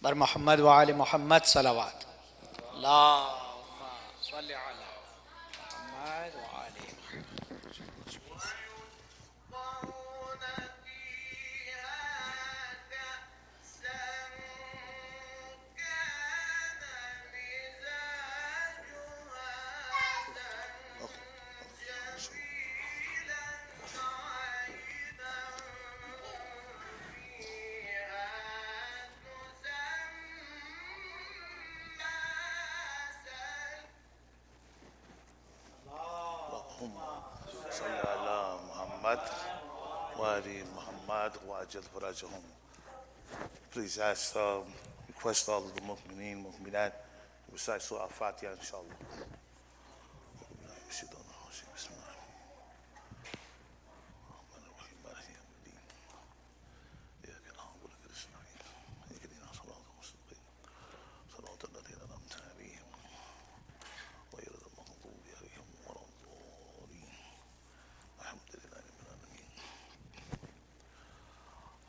बर मोहम्मद व आले मोहम्मद सलावत। अल्लाहुम्मा सल्लि अला मोहम्मद व आले صل على محمد وآل محمد وعجل فرجهم. Please ask, request all of the mu'mineen, mu'minat, to recite Surah Al-Fatiha, inshallah.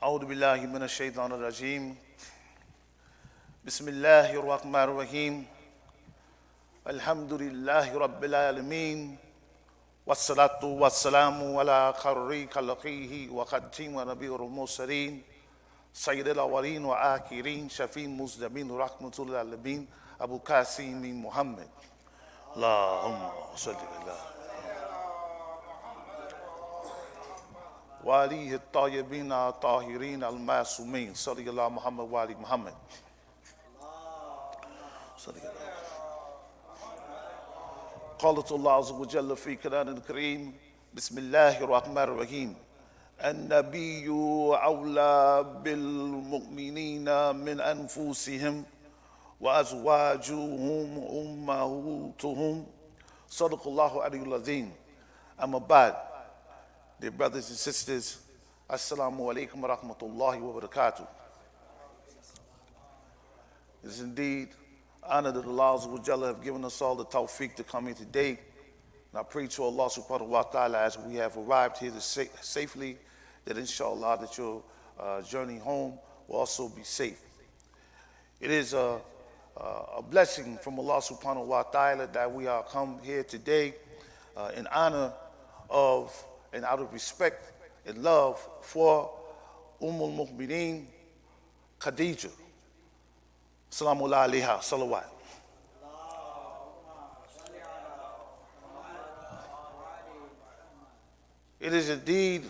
أعوذ بالله من الشيطان الرجيم. بسم الله الرحمن الرحيم. الحمد لله رب العالمين والصلاة والسلام على خير خلقه وختم نبي المرسلين سيد الأولين وآخرين شفيع المذنبين رحمة للعالمين أبو قاسم محمد. اللهم صل على وآله الطيبين الطاهرين المعصومين صلى الله محمد وآل محمد. قال الله عز وجل في كلام الكريم بسم الله الرحمن الرحيم. النبي أولى بالمؤمنين من أنفسهم وأزواجهم أمهاتهم صدق الله عليه العظيم. أما بعد, dear brothers and sisters, Assalamu alaikum wa rahmatullahi wa barakatuh. It is indeed honor that Allah Azza wa Jalla have given us all the tawfiq to come here today. And I pray to Allah subhanahu wa ta'ala as we have arrived here safely, that inshallah that your journey home will also be safe. It is a blessing from Allah subhanahu wa ta'ala that we are come here today in honor of and out of respect and love for al-Mu'mineen Khadija. Salamu alayha, salawat. It is indeed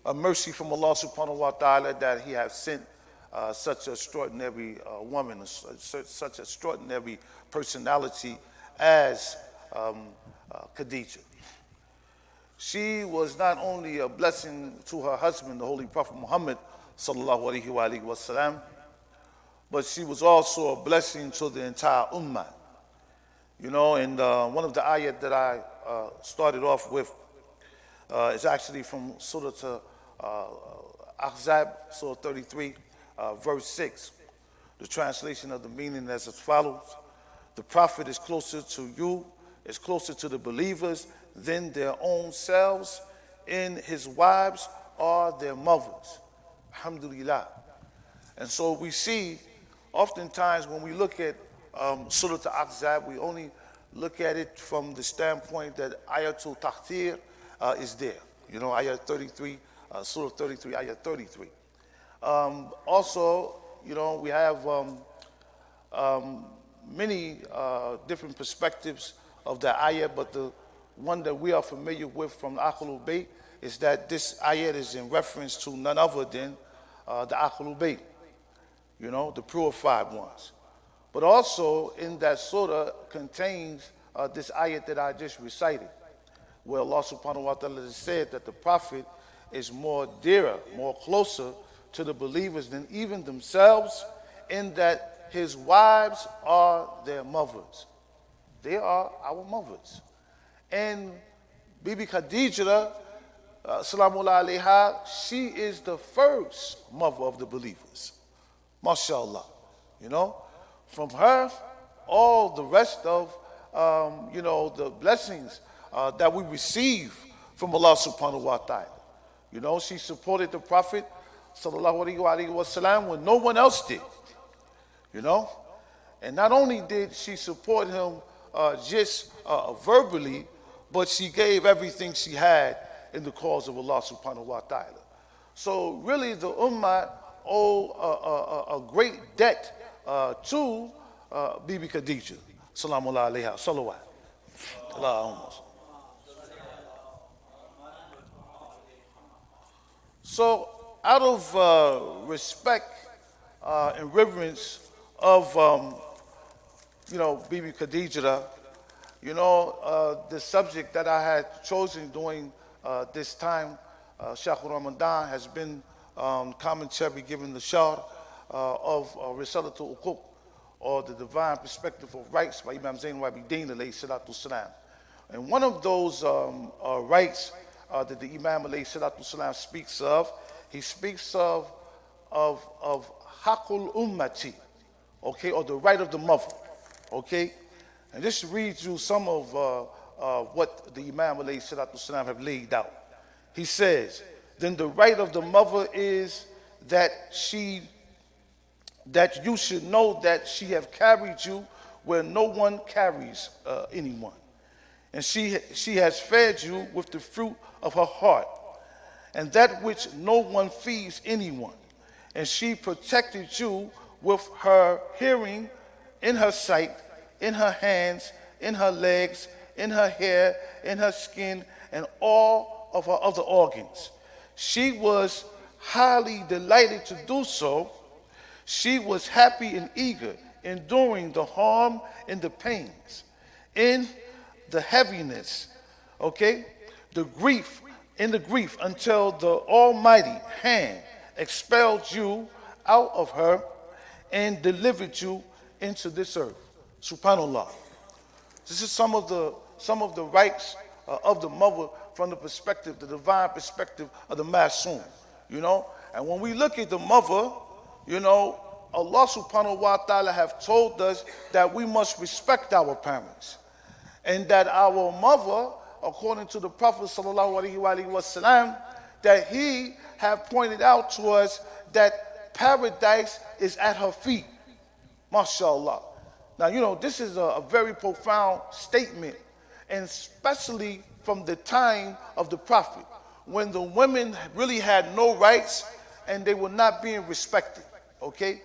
a mercy from Allah subhanahu wa ta'ala that He has sent such an extraordinary woman, such extraordinary personality as Khadija. She was not only a blessing to her husband, the Holy Prophet Muhammad sallallahu alaihi wasallam, but she was also a blessing to the entire ummah. You know, and one of the ayat that I started off with is actually from Surah Ahzab, Surah 33, verse 6. The translation of the meaning as follows: the Prophet is closer to you, is closer to the believers than their own selves, and his wives are their mothers. Alhamdulillah. And so we see, oftentimes when we look at Surah Al-Ahzab, we only look at it from the standpoint that Ayatul Tahtir is there. You know, Ayat 33, Surah 33, Ayat 33. Also, you know, we have many different perspectives of the ayat, but the one that we are familiar with from the Ahlul Bayt is that this ayat is in reference to none other than the Ahlul Bayt, you know, the purified ones. But also in that surah contains this ayat that I just recited, where Allah subhanahu wa ta'ala has said that the Prophet is more dearer, more closer to the believers than even themselves, in that his wives are their mothers. They are our mothers. And Bibi Khadija, salamu alayha, she is the first mother of the believers. MashaAllah. You know, from her, all the rest of, you know, the blessings that we receive from Allah subhanahu wa ta'ala. You know, she supported the Prophet sallallahu alayhi wa sallam when no one else did. you know. And not only did she support him just verbally, but she gave everything she had in the cause of Allah subhanahu wa ta'ala. So really the Ummah owe a great debt to Bibi Khadija. Salamu alayha, salawat. Allahumma. So out of respect and reverence of Bibi Khadija, the subject that I had chosen during this time, Shahr Ramadan, has been commentary given the Shahr of Risalatul Uquq, or the Divine Perspective of Rights by Imam Zainabia Nonprofit alayhi salatu salam. And one of those rights that the Imam alayhi salatu salam speaks of, he speaks of Hakul Ummati, okay, or the right of the mother, okay? And just to read you some of what the Imam alayhi salatu salam have laid out. He says, then the right of the mother is that you should know that she have carried you where no one carries anyone. And she has fed you with the fruit of her heart, and that which no one feeds anyone. And she protected you with her hearing, in her sight, in her hands, in her legs, in her hair, in her skin, and all of her other organs. She was highly delighted to do so. She was happy and eager, enduring the harm and the pains, in the heaviness, okay, the grief, until the Almighty hand expelled you out of her and delivered you into this earth. Subhanallah. This is some of the rights of the mother from the perspective, the divine perspective of the Masoom, And when we look at the mother, Allah subhanahu wa ta'ala have told us that we must respect our parents. And that our mother, according to the Prophet sallallahu alaihi wasallam, that he have pointed out to us that paradise is at her feet. MashaAllah. Now, this is a very profound statement, and especially from the time of the Prophet, when the women really had no rights and they were not being respected, okay?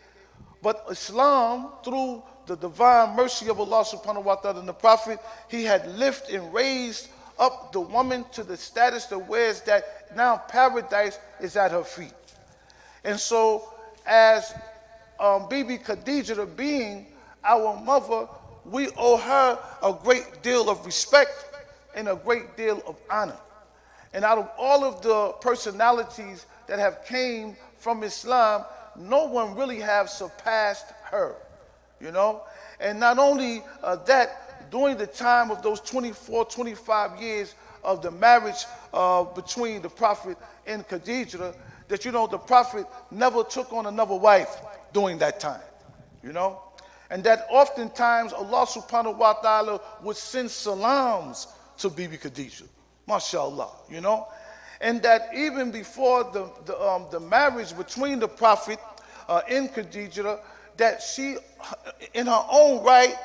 But Islam, through the divine mercy of Allah subhanahu wa ta'ala and the Prophet, he had lifted and raised up the woman to the status that whereas that now paradise is at her feet. And so as Bibi Khadija being our mother, we owe her a great deal of respect and a great deal of honor. And out of all of the personalities that have came from Islam, no one really have surpassed her, And not only that, during the time of those 24, 25 years of the marriage between the Prophet and Khadija, that, the Prophet never took on another wife during that time, And that oftentimes Allah subhanahu wa ta'ala would send salams to Bibi Khadija, mashallah, And that even before the marriage between the Prophet and Khadija, that she, in her own right,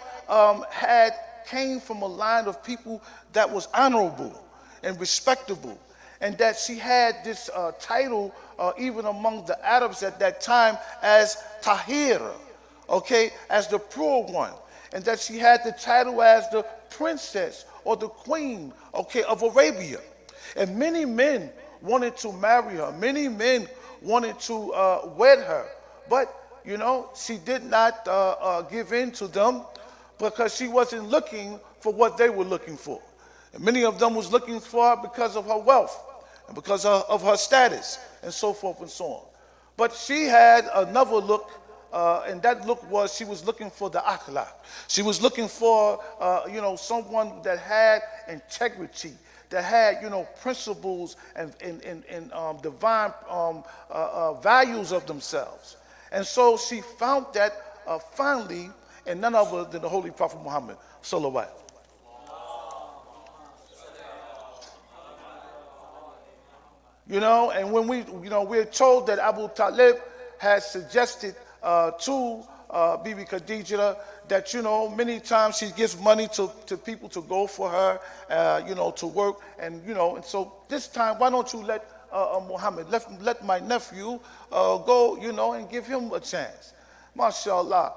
came from a line of people that was honorable and respectable, and that she had this title even among the Arabs at that time as Tahira, okay, as the pure one, and that she had the title as the princess or the queen, okay, of Arabia. And many men wanted to marry her. Many men wanted to wed her. But, she did not give in to them because she wasn't looking for what they were looking for. And many of them was looking for her because of her wealth and because of her status and so forth and so on. But she had another look, and that look was she was looking for the akhlaq. She was looking for, someone that had integrity, that had, principles and divine values of themselves. And so she found that finally in none other than the Holy Prophet Muhammad, sallallahu. And when we're told that Abu Talib has suggested to Bibi Khadija, that, many times she gives money to people to go for her, to work. And so this time, why don't you let Muhammad, let my nephew go, and give him a chance. MashaAllah.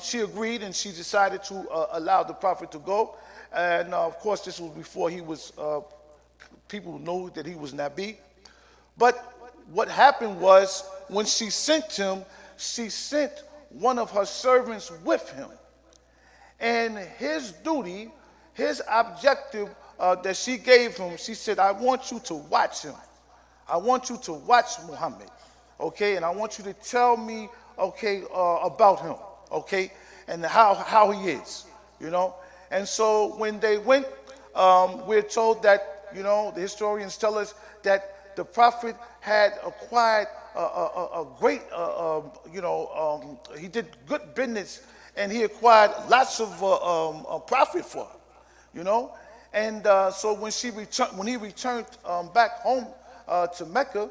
She agreed, and she decided to allow the Prophet to go. And of course, this was before he was, people knew that he was Nabi. But what happened was, when she sent him, she sent one of her servants with him. And his duty, his objective that she gave him, she said, I want you to watch him. I want you to watch Muhammad, okay? And I want you to tell me, okay, about him, okay? And how he is, And so when they went, we're told that, the historians tell us that the Prophet had acquired a great, he did good business, and he acquired lots of profit for her, And so when he returned back home to Mecca,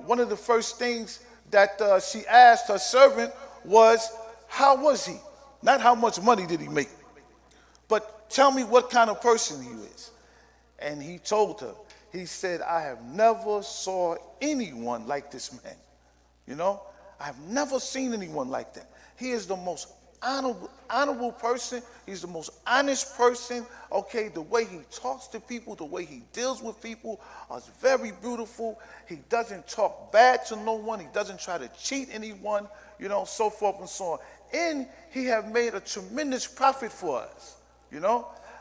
one of the first things that she asked her servant was, how was he? Not how much money did he make, but tell me what kind of person he is. And he told her, he said, I have never saw anyone like this man. I have never seen anyone like that. He is the most honorable person. He's the most honest person. Okay, the way he talks to people, the way he deals with people is very beautiful. He doesn't talk bad to no one. He doesn't try to cheat anyone, so forth and so on. And he have made a tremendous profit for us,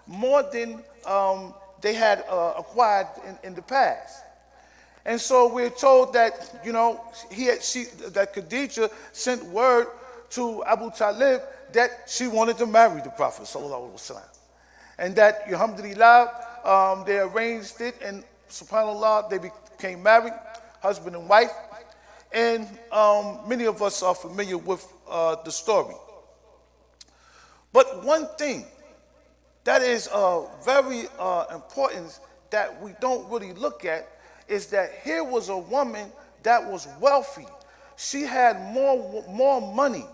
more than they had acquired in the past. And so we're told that, that Khadija sent word to Abu Talib that she wanted to marry the Prophet sallallahu alaihi wasallam, and that, alhamdulillah, they arranged it, and subhanallah, they became married, husband and wife. And many of us are familiar with the story. But one thing that is very important that we don't really look at is that here was a woman that was wealthy. She had more money,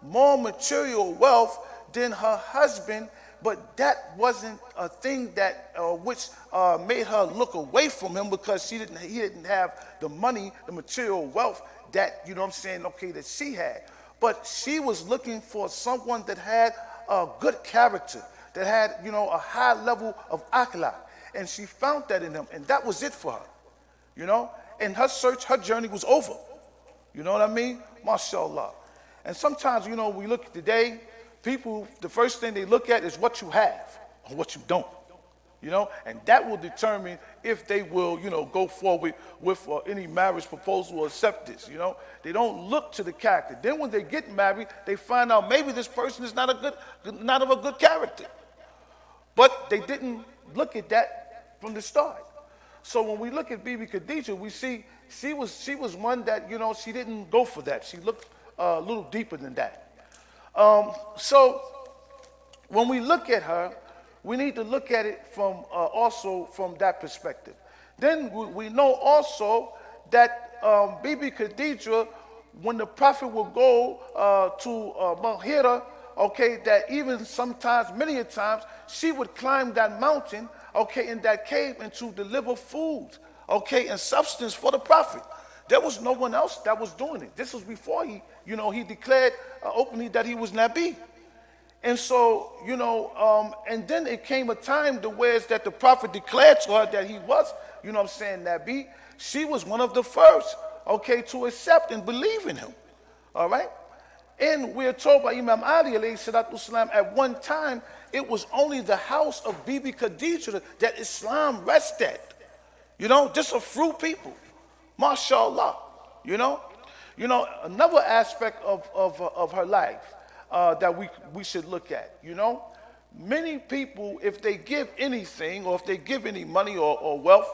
more material wealth than her husband, but that wasn't a thing that which made her look away from him, because he didn't have the money, the material wealth that, that she had. But she was looking for someone that had a good character, that had, a high level of akhlaq. And she found that in him, and that was it for her, And her search, her journey was over. You know what I mean? MashaAllah. And sometimes, we look today, people, the first thing they look at is what you have or what you don't, and that will determine if they will, go forward with any marriage proposal or accept this, They don't look to the character. Then when they get married, they find out maybe this person is not of a good character. But they didn't look at that from the start. So when we look at Bibi Khadija, we see she was one that, she didn't go for that. She looked a little deeper than that. So when we look at her, we need to look at it from also from that perspective. Then we know also that Bibi Khadija, when the Prophet would go to Mount Hira, okay, that even sometimes, many a times, she would climb that mountain, okay, in that cave, and to deliver food, okay, and substance for the Prophet. There was no one else that was doing it. This was before he declared openly that he was Nabi. And so, and then it came a time to where it's that the Prophet declared to her that he was, Nabi. She was one of the first, okay, to accept and believe in him, all right? And we're told by Imam Ali, alayhi salatu wasalam, at one time, it was only the house of Bibi Khadija that Islam rested. Just a few people. MashaAllah. Another aspect of her life that we should look at, Many people, if they give anything, or if they give any money or wealth,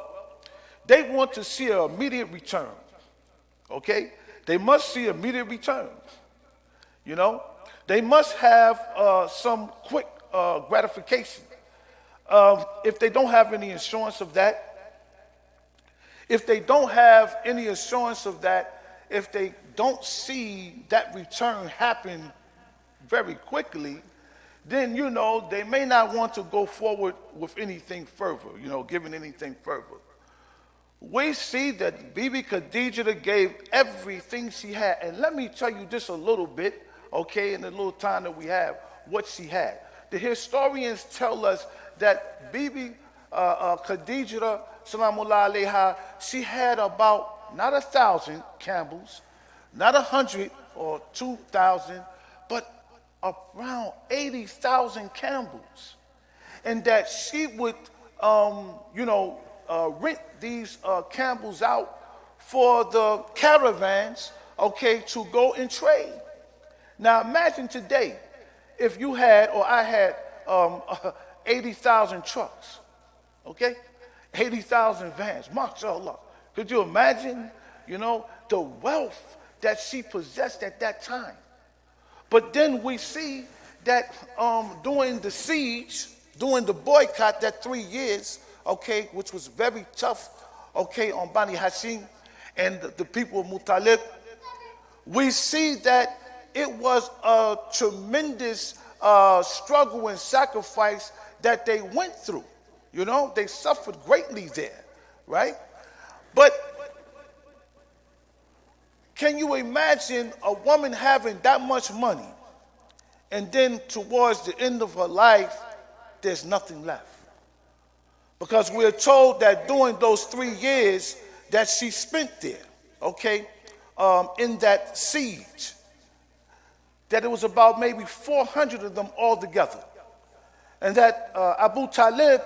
they want to see an immediate return. Okay? They must see immediate returns. They must have some quick gratification. If they don't have any assurance of that, if they don't see that return happen very quickly, then, they may not want to go forward with anything further, giving anything further. We see that Bibi Khadija gave everything she had. And let me tell you just a little bit, okay, in the little time that we have, what she had. The historians tell us that Bibi Khadija, salamullah alayha, she had about not 1,000 camels, not 100 or 2,000, but around 80,000 camels. And that she would, rent these camels out for the caravans, okay, to go and trade. Now imagine today, if you had, or I had, 80,000 trucks, okay? 80,000 vans, mashallah. Could you imagine, the wealth that she possessed at that time? But then we see that during the siege, during the boycott, that 3 years, okay, which was very tough, okay, on Bani Hashim and the people of Muttalib, we see that it was a tremendous struggle and sacrifice that they went through. They suffered greatly there, right? But can you imagine a woman having that much money and then towards the end of her life, there's nothing left? Because we're told that during those 3 years that she spent there, okay, in that siege, that it was about maybe 400 of them altogether. And that Abu Talib,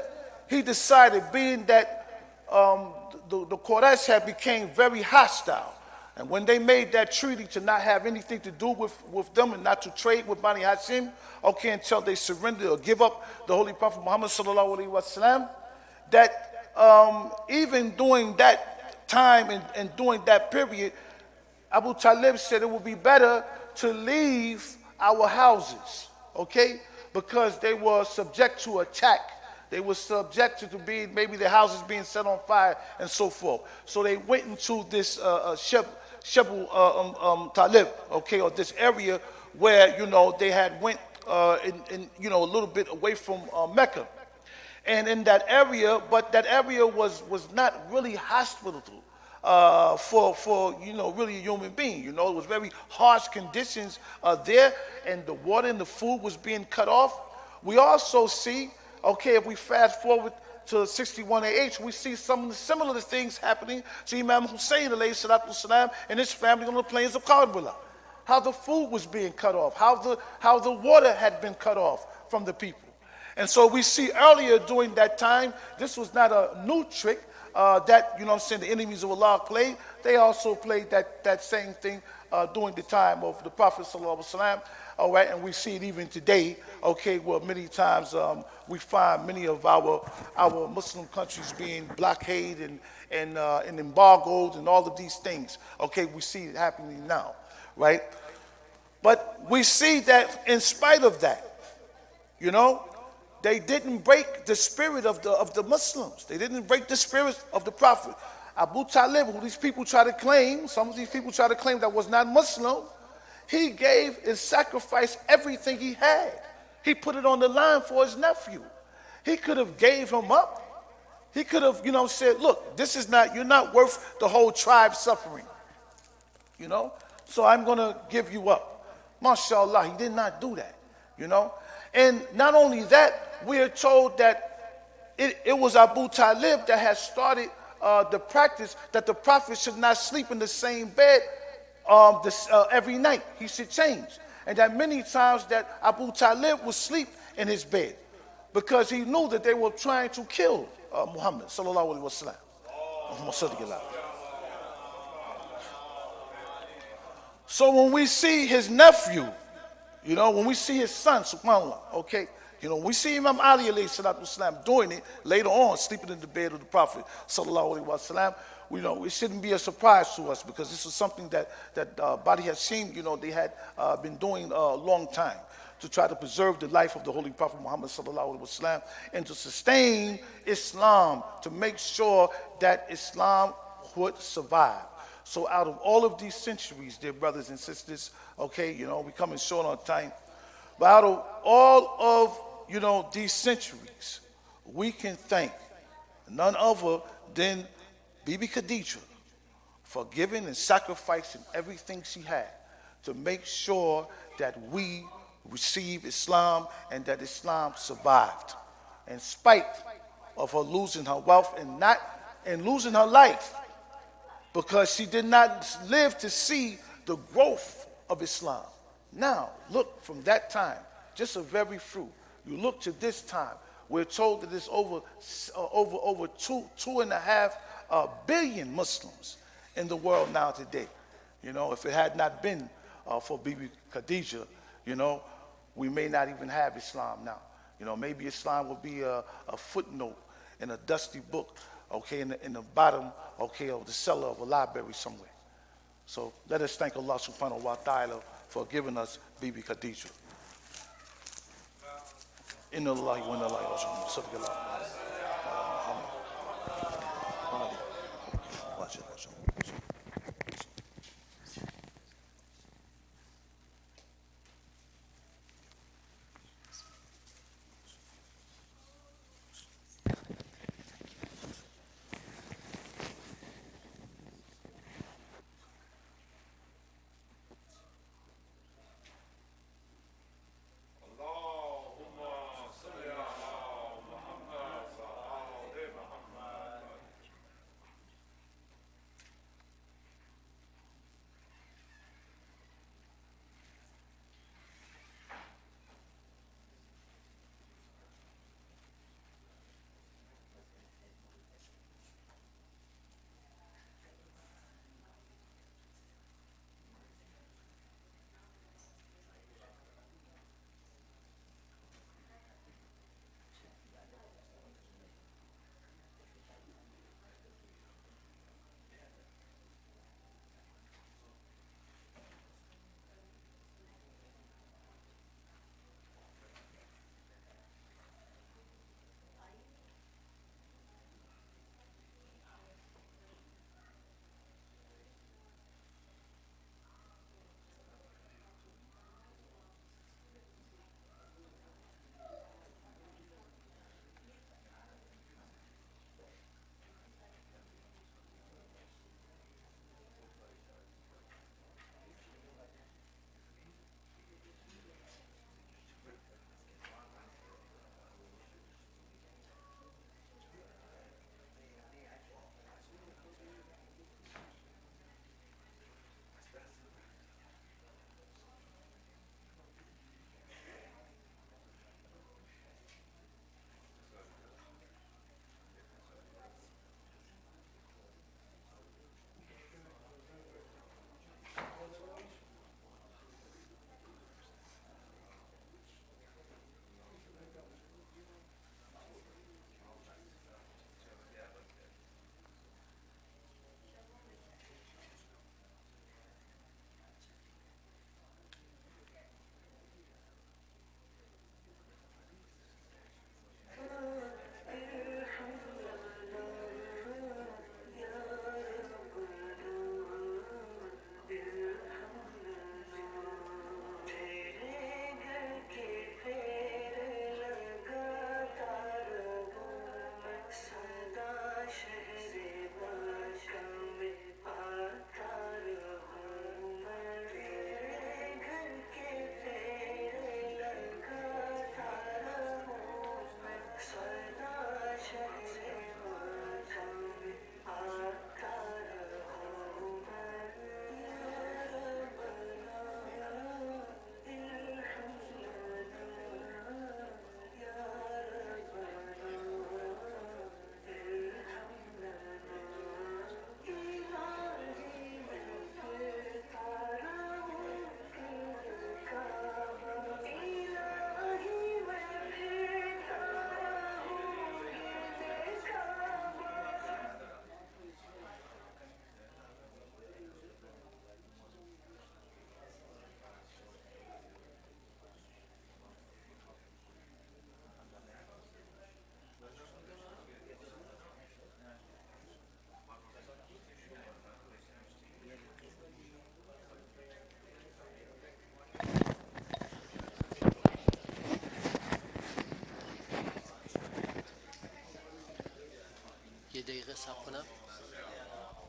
he decided, being that the Quraysh had became very hostile, and when they made that treaty to not have anything to do with them and not to trade with Bani Hashim, okay, until they surrendered or give up the Holy Prophet Muhammad sallallahu alaihi wasallam, that even during that time and during that period, Abu Talib said it would be better to leave our houses, okay, because they were subject to attack. They were subjected to being, maybe their houses being set on fire and so forth. So they went into this Shebu Talib, okay, or this area where, they had went in a little bit away from Mecca. And in that area, but that area was not really hospitable for really a human being. It was very harsh conditions there, and the water and the food was being cut off. We also see, okay, if we fast forward to 61 AH, we see some of the similar things happening to Imam Hussein alayhi salatu wasalam and his family on the plains of Karbala. How the food was being cut off, how the water had been cut off from the people. And so we see earlier during that time, this was not a new trick that, the enemies of Allah played. They also played that same thing during the time of the Prophet sallallahu alaihi wasallam. All right, and we see it even today, okay, where many times we find many of our Muslim countries being blockaded and embargoed and all of these things. Okay, we see it happening now, right? But we see that in spite of that, they didn't break the spirit of the Muslims. They didn't break the spirit of the Prophet. Abu Talib, who these people try to claim, some of these people try to claim that was not Muslim, he gave and sacrificed everything he had. He put it on the line for his nephew. He could have gave him up. He could have, said, look, you're not worth the whole tribe suffering. So I'm going to give you up. MashaAllah, he did not do that, And not only that, we are told that it was Abu Talib that had started the practice that the Prophet should not sleep in the same bed every night. He should change. And that many times that Abu Talib would sleep in his bed because he knew that they were trying to kill Muhammad sallallahu alaihi wasallam. So when we see his nephew, when we see his son, subhanAllah, okay, we see Imam Ali alayhi salatu wasalam doing it later on, sleeping in the bed of the Prophet sallallahu alaihi wasallam. It shouldn't be a surprise to us because this is something that Bani Hashim, they had been doing a long time to try to preserve the life of the Holy Prophet Muhammad sallallahu alaihi wasallam and to sustain Islam, to make sure that Islam would survive. So out of all of these centuries, dear brothers and sisters, okay, we coming short on time, but out of all of, these centuries, we can thank none other than Bibi Khadijah for giving and sacrificing everything she had to make sure that we receive Islam and that Islam survived. In spite of her losing her wealth and losing her life, because she did not live to see the growth of Islam. Now, look from that time, just a very few. You look to this time, we're told that there's over 2.5 billion Muslims in the world now today. If it had not been for Bibi Khadijah, we may not even have Islam now. Maybe Islam will be a footnote in a dusty book, okay, in the bottom, okay, of the cellar of a library somewhere. So let us thank Allah subhanahu wa ta'ala for giving us Bibi Khadijah. Inna Allahi wa inna Allahi raji'un. Sadaqallah.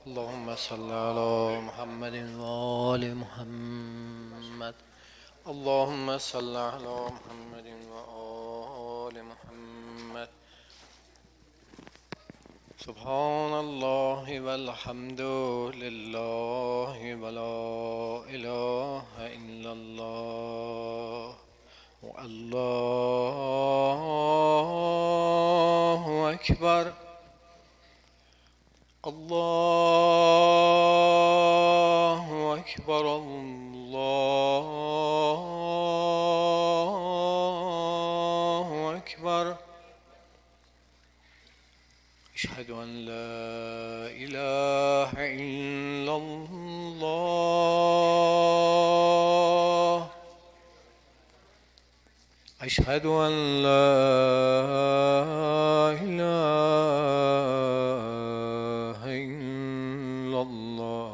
اللهم صل على محمد وآل محمد. اللهم صل على محمد وآل محمد. سبحان الله والحمد لله ولا إله إلا الله والله أكبر. الله أكبر. الله أكبر. أشهد أن لا إله إلا الله. أشهد أن لا إله إلا الله.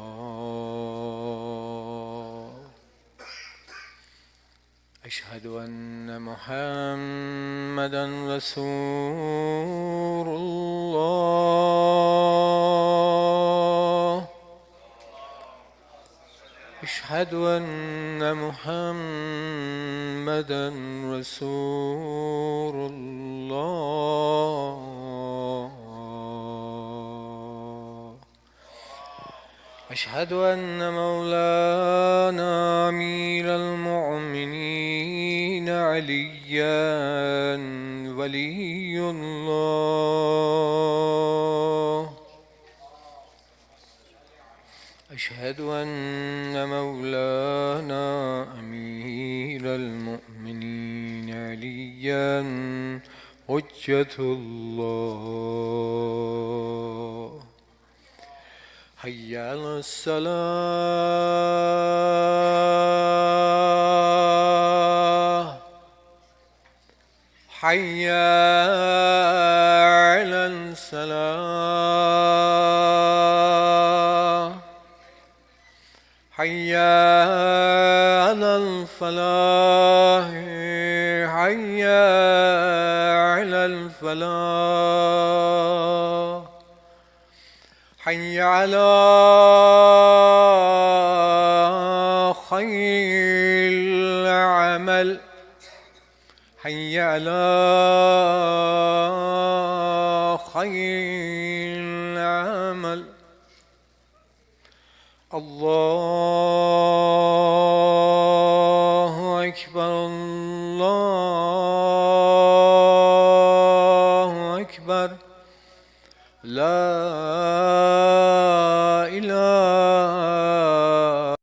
أشهد أن محمدا رسول الله. أشهد أن محمدا رسول الله. أشهد أن مولانا أمير المؤمنين عليا ولي الله. أشهد أن مولانا أمير المؤمنين عليا حجة الله. حي على الصلاة. حي على الصلاة. حي على الفلاح. حي على الفلاح. حي على خير العمل. حي على خير العمل. الله أكبر. الله أكبر. لا إله